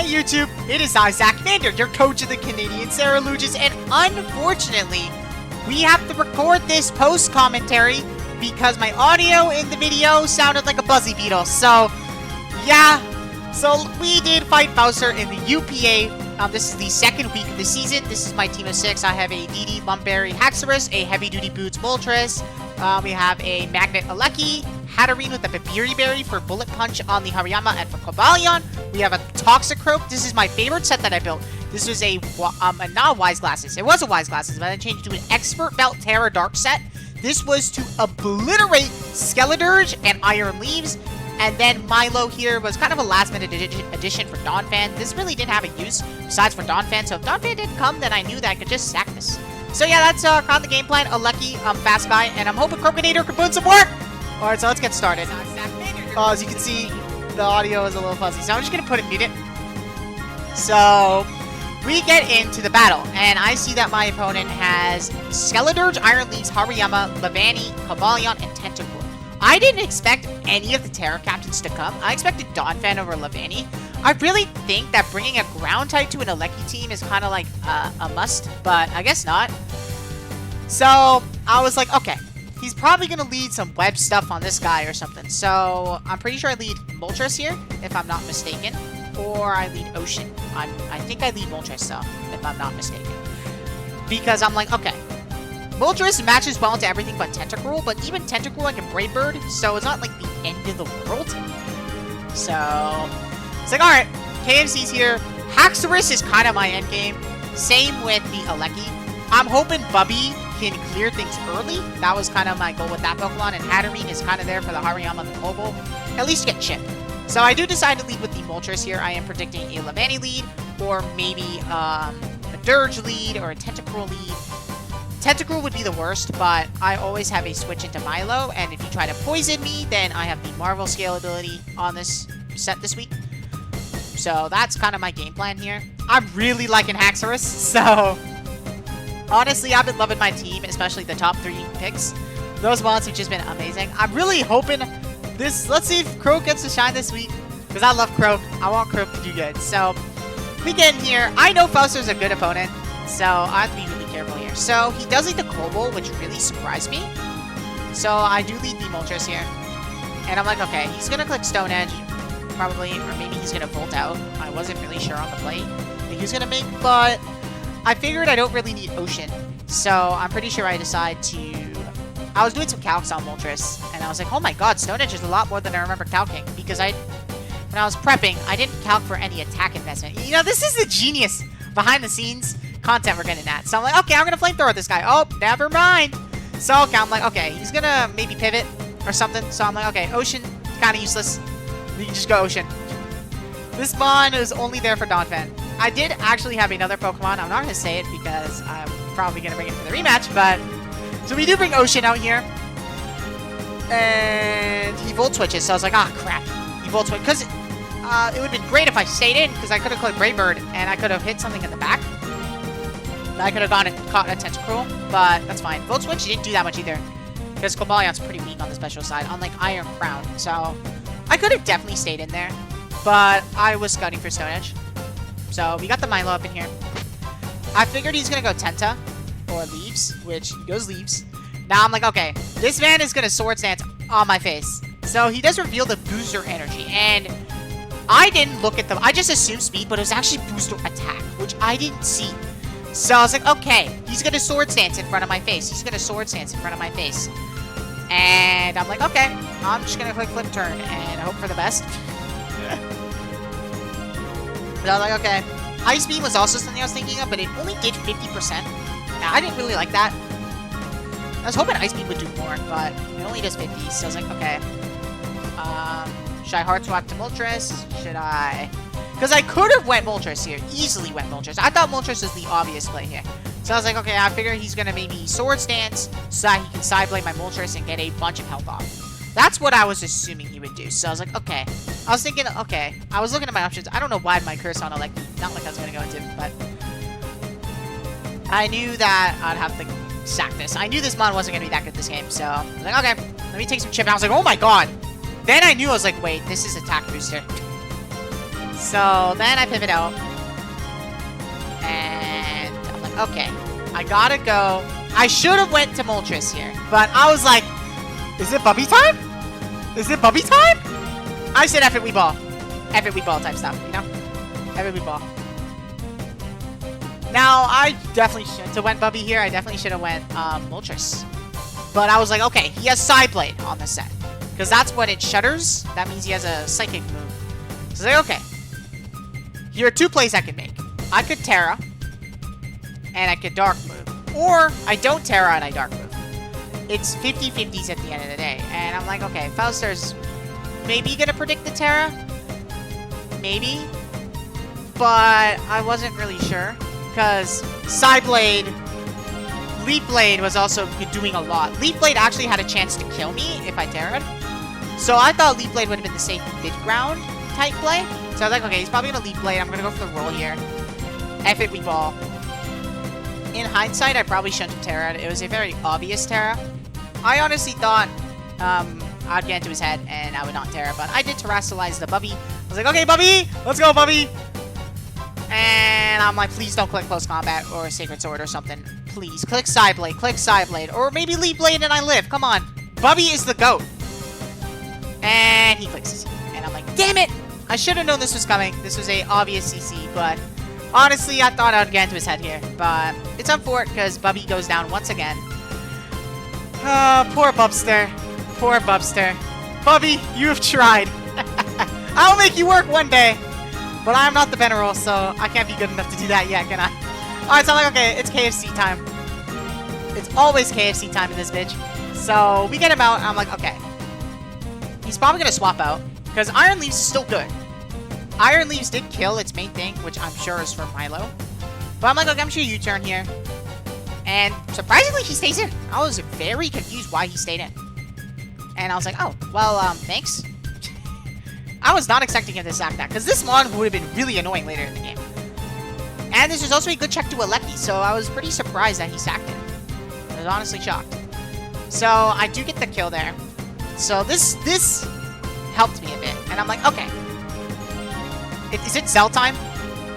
Hey YouTube, it is I, Zach Mander, your coach of the Canadian Sarah Luges, and unfortunately, we have to record this post-commentary because my audio in the video sounded like a buzzy beetle. So, yeah, so we did fight Fouster in the UPA. This is the second week of the season. This is my team of 6. I have a DD Lumbberry Haxorus, a Heavy Duty Boots Moltres. We have a Magnet Aleki, Hatterene with a Babiri Berry for Bullet Punch on the Hariyama and for Cobalion. We have a Toxicroak. This is my favorite set that I built. This was not Wise Glasses. It was a Wise Glasses, but I changed it to an Expert Belt Terra Dark set. This was to obliterate Skeledirge and Iron Leaves. And then Milo here was kind of a last-minute addition for Donphan. This really didn't have a use besides for Donphan. So if Donphan didn't come, then I knew that I could just sack this. So yeah, that's kind of the game plan. A lucky fast guy, and I'm hoping Croconator can put in some work. All right, so let's get started. As you can see, the audio is a little fuzzy, so I'm just gonna put it muted. So we get into the battle, and I see that my opponent has Skeledirge, Iron Leaves, Hariyama, Levani, Cobalion, and Tentacruel. I didn't expect any of the Terra Captains to come. I expected Donphan over Levani. I really think that bringing a ground type to an Aleki team is kind of like a must, but I guess not. So I was like, okay, he's probably going to lead some web stuff on this guy or something. So I'm pretty sure I lead Moltres here, if I'm not mistaken. Or I lead Ocean. I think I lead Moltres, though, if I'm not mistaken. Because I'm like, okay, Moltres matches well into everything but Tentacruel, but even Tentacruel I can Brave Bird, so it's not like the end of the world. So it's like, alright, KFC's here. Haxorus is kind of my endgame. Same with the Aleki. I'm hoping Bubby can clear things early. That was kind of my goal with that Pokemon, and Hatterene is kind of there for the Hariyama and the Kobo. At least get chipped. So I do decide to lead with the Moltres here. I am predicting a Levani lead, or maybe a Dirge lead, or a Tentacruel lead. Tentacruel would be the worst, but I always have a switch into Milo, and if you try to poison me, then I have the Marvel Scale ability on this set this week. So that's kind of my game plan here. I'm really liking Haxorus, so honestly, I've been loving my team, especially the top 3 picks. Those mods have just been amazing. I'm really hoping this, let's see if Croak gets to shine this week, because I love Croak. I want Croak to do good. So we get in here. I know Fouster's a good opponent, so I have to be really careful here. So he does lead the Kobo, which really surprised me. So I do lead the Moltres here. And I'm like, okay, he's going to click Stone Edge, probably, or maybe he's going to Volt Out. I wasn't really sure on the play that he was going to make, but I figured I don't really need Ocean. So I'm pretty sure I decide to... I was doing some calcs on Moltres, and I was like, oh my god, Stone Edge is a lot more than I remember calcing, because when I was prepping, I didn't calc for any attack investment. You know, this is the genius behind the scenes content we're getting at. So I'm like, okay, I'm going to Flamethrower this guy. Oh, never mind. So okay, I'm like, okay, he's going to maybe pivot or something. So I'm like, okay, Ocean, kind of useless. We can just go Ocean. This Mon is only there for Donphan. I did actually have another Pokemon. I'm not going to say it because I'm probably going to bring it for the rematch, but... So we do bring Ocean out here. And he Volt Switches, so I was like, ah, crap. He Volt Switch, because it would have been great if I stayed in, because I could have clicked Brave Bird, and I could have hit something in the back. I could have caught a Tentacruel, but that's fine. Volt Switch didn't do that much either, because Cobalion's pretty weak on the special side, unlike Iron Crown. So I could have definitely stayed in there, but I was scouting for Stone Edge. So we got the Milo up in here. I figured he's going to go Tenta or Leaves, which he goes Leaves. Now I'm like, okay, this man is going to Swords Dance on my face. So he does reveal the Booster Energy, and I didn't look at them. I just assumed speed, but it was actually Booster Attack, which I didn't see. So I was like, okay, he's going to Swords Dance in front of my face. He's going to Swords Dance in front of my face. And I'm like, okay, I'm just going to click Flip Turn and hope for the best. But I was like, okay. Ice Beam was also something I was thinking of, but it only did 50%. Now, I didn't really like that. I was hoping Ice Beam would do more, but it only does 50, so I was like, okay. Should I Hard Swap to Moltres? Should I... Because I could have went Moltres here. Easily went Moltres. I thought Moltres was the obvious play here. So I was like, okay, I figure he's going to maybe Swords Dance so that he can side blade my Moltres and get a bunch of health off. That's what I was assuming he would do. So I was like, okay. I was thinking, okay. I was looking at my options. I don't know why my curse on Aleki. Not like I was going to go into, but I knew that I'd have to sack this. I knew this Mon wasn't going to be that good this game. So I was like, okay, let me take some chip. And I was like, oh my god. Then I knew, I was like, wait, this is attack booster. So then I pivot out. And I'm like, okay, I gotta go. I should have went to Moltres here, but I was like, is it Bubby time? Is it Bubby time? I said F it, we ball. F it, we ball type stuff, you know? F it, we ball. Now, I definitely shouldn't have went Bubby here. I definitely should have went Moltres. But I was like, okay, he has Side Blade on the set. Because that's what it shudders. That means he has a Psychic move. So I was like, okay. Here are two plays I can make. I could Terra. And I could Dark move. Or I don't Terra and I Dark move. It's 50-50s at the end of the day. And I'm like, okay, Fouster's maybe gonna predict the Terra. Maybe. But I wasn't really sure. Because Side Blade, Leaf Blade was also doing a lot. Leaf Blade actually had a chance to kill me if I Terra'd. So I thought Leaf Blade would have been the safe mid-ground type play. So I was like, okay, he's probably going to Leaf Blade. I'm going to go for the roll here. F it, we ball. In hindsight, I probably shouldn't have Terra'd. It was a very obvious Terra. I honestly thought I'd get into his head and I would not Terra. But I did terrestrialize the Bubby. I was like, okay, Bubby, let's go, Bubby. And I'm like, please don't click Close Combat or Sacred Sword or something. Please, click Side Blade, or maybe Leaf Blade and I live. Come on. Bubby is the GOAT. And he clicks. And I'm like, damn it! I should have known this was coming. This was a obvious CC, but honestly, I thought I'd get into his head here. But it's unfortunate because Bubby goes down once again. Poor Bubster. Poor Bubster. Bubby, you have tried. I'll make you work one day. But I'm not the Veneral, so I can't be good enough to do that yet, can I? Alright, so I'm like, okay, it's KFC time. It's always KFC time in this bitch. So, we get him out, and I'm like, okay. He's probably gonna swap out, because Iron Leaves is still good. Iron Leaves did kill its main thing, which I'm sure is for Milo. But I'm like, okay, I'm sure you turn here. And surprisingly, he stays in. I was very confused why he stayed in. And I was like, oh, well, thanks. I was not expecting him to sack that, because this mon would have been really annoying later in the game. And this was also a good check to Alecki, so I was pretty surprised that he sacked it. I was honestly shocked. So, I do get the kill there. So, this helped me a bit. And I'm like, okay. Is it Zell time?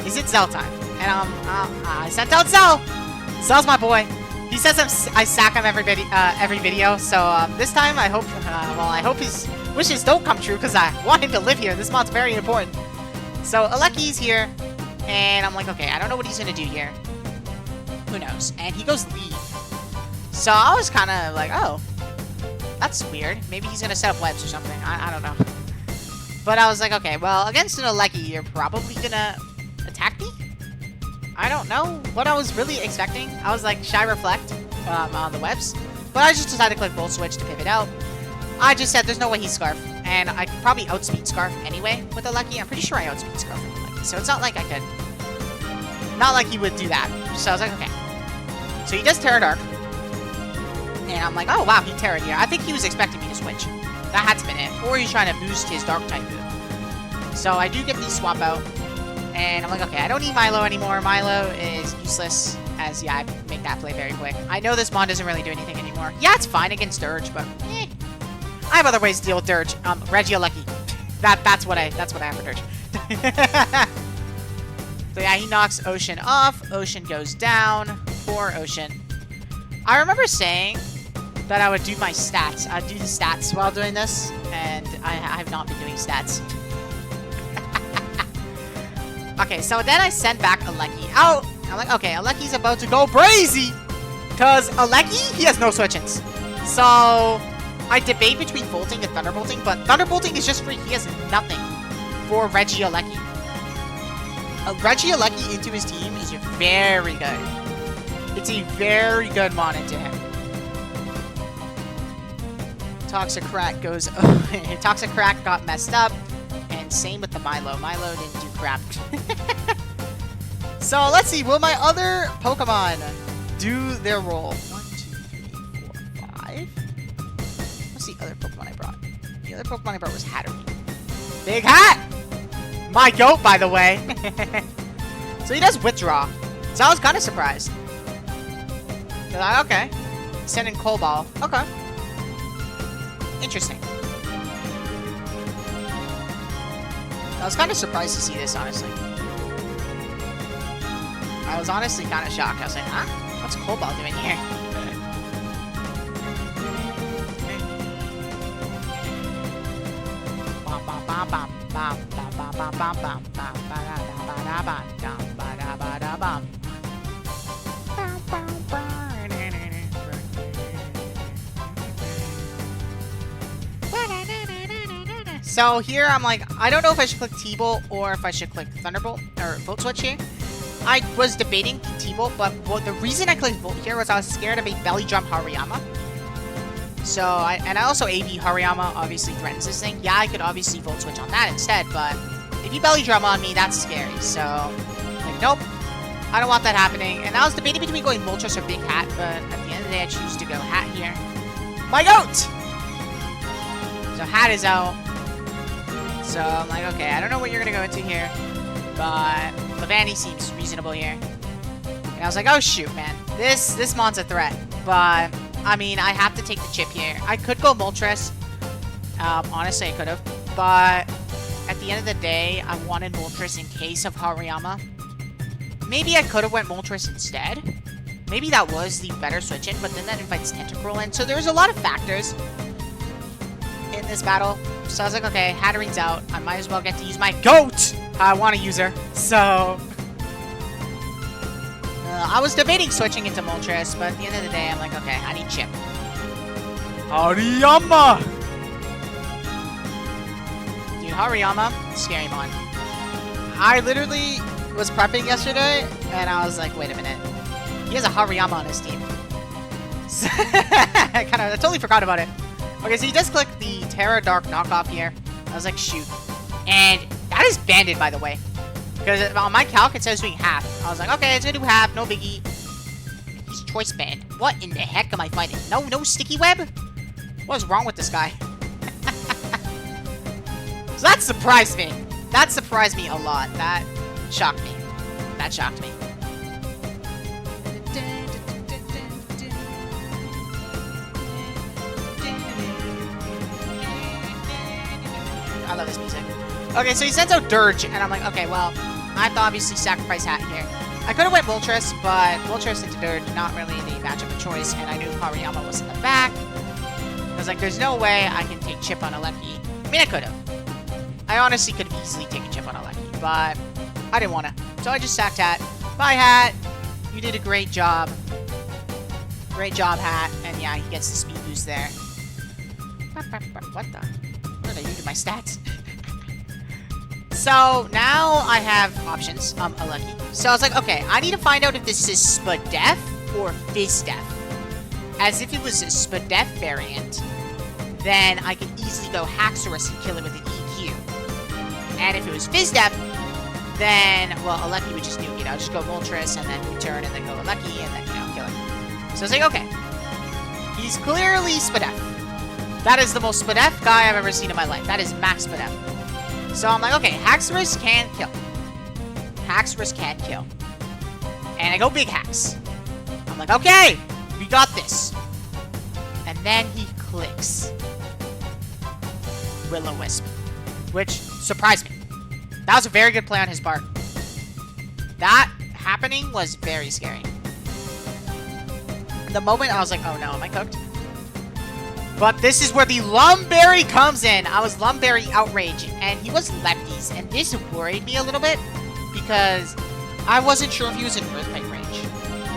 Is it Zell time? And I sent out Zell! Zell's my boy. He says I sack him every video, so this time I hope, well, I hope his wishes don't come true, because I want him to live here. This mod's very important. So, Alecki's here, and I'm like, okay, I don't know what he's going to do here. Who knows? And he goes leave. So, I was kind of like, oh, that's weird. Maybe he's going to set up webs or something. I don't know. But I was like, okay, well, against an Alecki, you're probably going to attack me? I don't know what I was really expecting. I was like, Shy Reflect on the webs. But I just decided to click Volt Switch to pivot out. I just said there's no way he's Scarf. And I could probably outspeed Scarf anyway with Alecki. I'm pretty sure I outspeed Scarf with Alecki. So it's not like I could. Not like he would do that. So I was like, okay. So he does Terra Dark. And I'm like, oh wow, he Terra'd here. I think he was expecting me to switch. That had to be it. Or he's trying to boost his Dark type move. So I do get the swap out. And I'm like, okay, I don't need Milo anymore. Milo is useless. As, yeah, I make that play very quick. I know this mon doesn't really do anything anymore. Yeah, it's fine against Dirge, but eh. I have other ways to deal with Dirge. Regieleki. That's what I have for Dirge. So yeah, he knocks Ocean off. Ocean goes down. Poor Ocean. I remember saying that I would do my stats. I'd do the stats while doing this, and I have not been doing stats. Okay, so then I sent back Alecki out. I'm like, okay, Alecki's about to go crazy. Because Alecki, he has no switch-ins. So, I debate between Bolting and Thunderbolting, but Thunderbolting is just free. He has nothing for Regieleki. Regieleki into his team is very good. It's a very good mon into him. Toxic Crack goes... Toxic Crack got messed up. And same with the Milo. Milo didn't do crap. So, let's see. Will my other Pokemon do their role? 1, 2, 3, 4, 5. What's the other Pokemon I brought? The other Pokemon I brought was Hatterene. Big Hat! My goat, by the way. So he does Withdraw. So I was kind of surprised. Okay. Send in Cold Ball. Okay. Interesting. I was kind of surprised to see this, honestly. I was honestly kind of shocked. I was like, huh? What's Cobalt doing here? So here I'm like, I don't know if I should click T-Bolt or if I should click Thunderbolt or Volt Switch here. I was debating T-Bolt, but the reason I clicked Volt here was I was scared of a belly jump Hariyama. So, I also AV Hariyama obviously threatens this thing. Yeah, I could obviously Volt Switch on that instead, but if you belly drum on me, that's scary. So, like, nope. I don't want that happening. And I was debating between going Moltres or Big Hat, but at the end of the day, I choose to go Hat here. My goat! So, Hat is out. So, I'm like, okay, I don't know what you're going to go into here, but Levani seems reasonable here. And I was like, oh, shoot, man. This Mon's a threat, but I mean, I have to take the chip here. I could go Moltres. Honestly, I could have. But at the end of the day, I wanted Moltres in case of Hariyama. Maybe I could have went Moltres instead. Maybe that was the better switch in, but then that invites Tentacruel in. So there's a lot of factors in this battle. So I was like, okay, Hattering's out. I might as well get to use my GOAT! I want to use her. So I was debating switching into Moltres, but at the end of the day, I'm like, okay, I need Chip. Hariyama! Dude, Hariyama, scary mon. I literally was prepping yesterday, and I was like, wait a minute. He has a Hariyama on his team. I totally forgot about it. Okay, so he does click the Terra Dark knockoff here. I was like, shoot. And that is banded, by the way. Because on my calc, it says doing half. I was like, okay, it's gonna do half, no biggie. He's choice band. What in the heck am I fighting? No sticky web? What is wrong with this guy? So that surprised me. That surprised me a lot. That shocked me. That shocked me. I love this music. Okay, so he sends out Dirge, and I'm like, okay, well, I have to obviously sacrifice Hat here. I could have went Moltres, but Moltres into Dirge, not really the matchup of choice, and I knew Hariyama was in the back. I was like, there's no way I can take Chip on Aleki. I mean, I could have. I honestly could have easily taken Chip on Aleki, but I didn't want to. So I just sacked Hat. Bye, Hat. You did a great job. Great job, Hat. And yeah, he gets the speed boost there. What the? What did I do to my stats? So now I have options, Aleki. So I was like, okay, I need to find out if this is Spadef or Fizdef. As if it was a Spadef variant, then I can easily go Haxorus and kill it with an EQ. And if it was Fizdef, then, well, Aleki would just nuke it. I'll just go Moltres and then return and then go Aleki and then, kill it. So I was like, okay. He's clearly Spadef. That is the most Spadef guy I've ever seen in my life. That is max Spadef. So I'm like, okay, Haxorus can kill. Haxorus can kill. And I go Big Hax. I'm like, okay, we got this. And then he clicks Will-O-Wisp, which surprised me. That was a very good play on his part. That happening was very scary. The moment I was like, oh no, am I cooked? But this is where the Lumberry comes in. I was Lumberry Outrage, and he was lefties, and this worried me a little bit because I wasn't sure if he was in Earthquake range.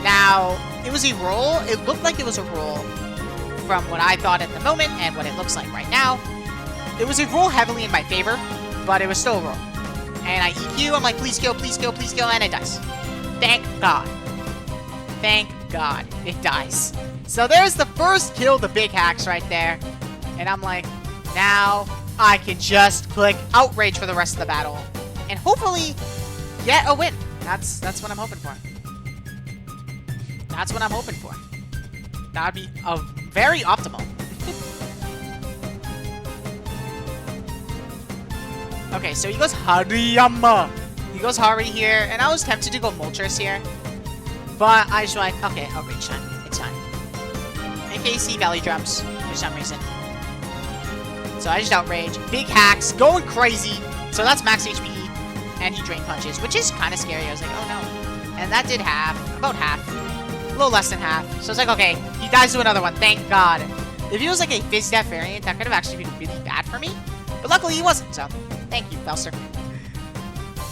Now, it was a roll. It looked like it was a roll from what I thought at the moment and what it looks like right now. It was a roll heavily in my favor, but it was still a roll. And I EQ, I'm like, please kill, please kill, please kill, and it dies. Thank God. Thank God it dies. So there's the first kill, the Big Hax right there. And I'm like, now I can just click Outrage for the rest of the battle. And hopefully get a win. That's what I'm hoping for. That's what I'm hoping for. That'd be a very optimal. Okay, so he goes Hariyama. He goes Hari here. And I was tempted to go Moltres here. But I just like, okay, Outrage time. It's time. AKC Valley Drums for some reason. So I just Outrage. Big Hax, going crazy. So that's max HP, and he drain punches, which is kind of scary. I was like, oh no. And that did half, about half. A little less than half. So it's like, okay, he dies to another one, thank God. If he was like a Fizz Death variant, that could have actually been really bad for me. But luckily he wasn't, so thank you, Fouster.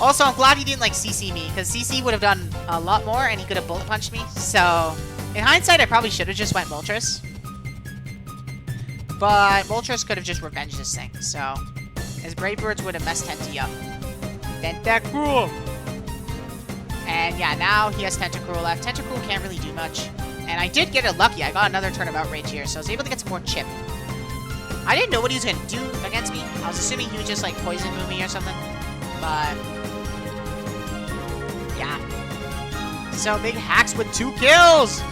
Also, I'm glad he didn't like CC me, because CC would have done a lot more, and he could have bullet punched me. So, in hindsight, I probably should have just went Moltres. But Moltres could have just revenged this thing, so his Brave Birds would have messed Tenti up. Tentacruel! And yeah, now he has Tentacruel left. Tentacruel can't really do much. And I did get it lucky. I got another turn of Outrage here, so I was able to get some more chip. I didn't know what he was going to do against me. I was assuming he would just, like, poison move me or something. But yeah. So, Big Hacks with 2 kills!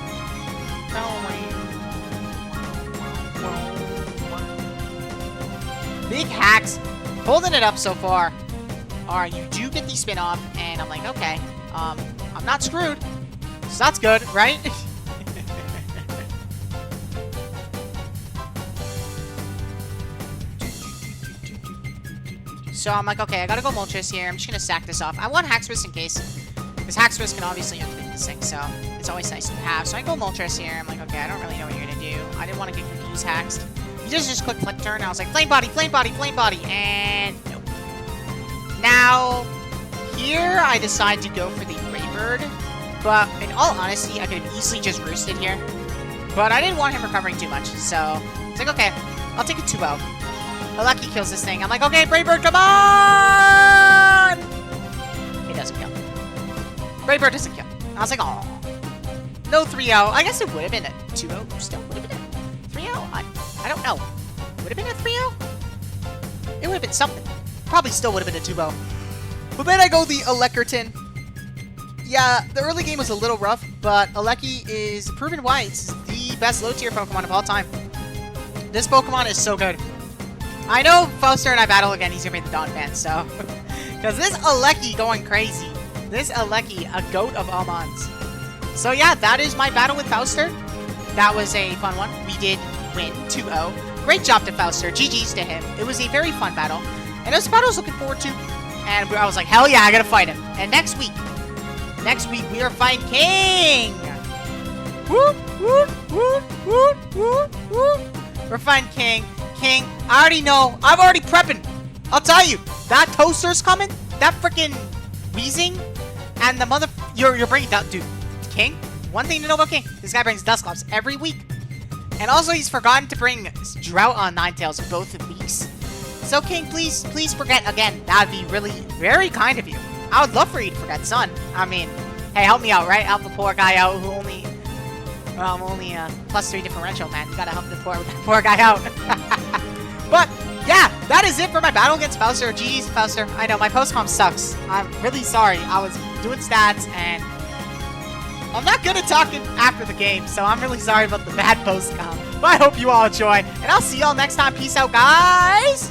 Big Hacks holding it up so far. Alright, you do get the spin off, and I'm like, okay, I'm not screwed. So that's good, right? So I'm like, okay, I gotta go Moltres here. I'm just gonna sack this off. I want Haxorus in case, because Haxorus can obviously activate this thing, so it's always nice to have. So I go Moltres here. I'm like, okay, I don't really know what you're gonna do. I didn't want to get confused, Haxed. He just click flip turn. I was like, flame body, flame body, flame body, and nope. Now, here I decide to go for the Grey Bird, but in all honesty, I could have easily just roosted here. But I didn't want him recovering too much, so it's like, okay, I'll take a 2-0. Lucky kills this thing. I'm like, okay, Brave Bird, come on! He doesn't kill. Brave Bird doesn't kill. I was like, oh, no 3-0. I guess it would have been a 2-0. Still would have been a 3-0. I don't know. Would have been a 3-0? It would have been something. Probably still would have been a 2-0. But then I go the Eleckerton. Yeah, the early game was a little rough, but Aleki is proven why it's the best low-tier Pokemon of all time. This Pokemon is so good. I know Fouster and I battle again, he's gonna be the Dawn fan, so. Because this Aleki going crazy. This Aleki, a goat of Almonds. So yeah, that is my battle with Fouster. That was a fun one. We did win 2-0. Great job to Fouster. GG's to him. It was a very fun battle. And it was a battle I was looking forward to. And I was like, hell yeah, I gotta fight him. And next week we are fighting King. Whoop, whoop, whoop, whoop, whoop, whoop. We're fighting King. King, I already know. I'm already prepping. I'll tell you. That Toaster's coming. That freaking wheezing. And the mother... You're bringing... Dude, King? One thing to know about King. This guy brings Dusclops every week. And also, he's forgotten to bring Drought on Ninetales both weeks. So, King, please forget again. That'd be really very kind of you. I would love for you to forget, son. I mean, hey, help me out, right? Help the poor guy out who only +3 differential, man. You gotta help the poor guy out. But yeah, that is it for my battle against Fouster. GG's, Fouster. I know my postcom sucks. I'm really sorry. I was doing stats and I'm not good at talking after the game, so I'm really sorry about the bad postcom. But I hope you all enjoy, and I'll see y'all next time. Peace out, guys.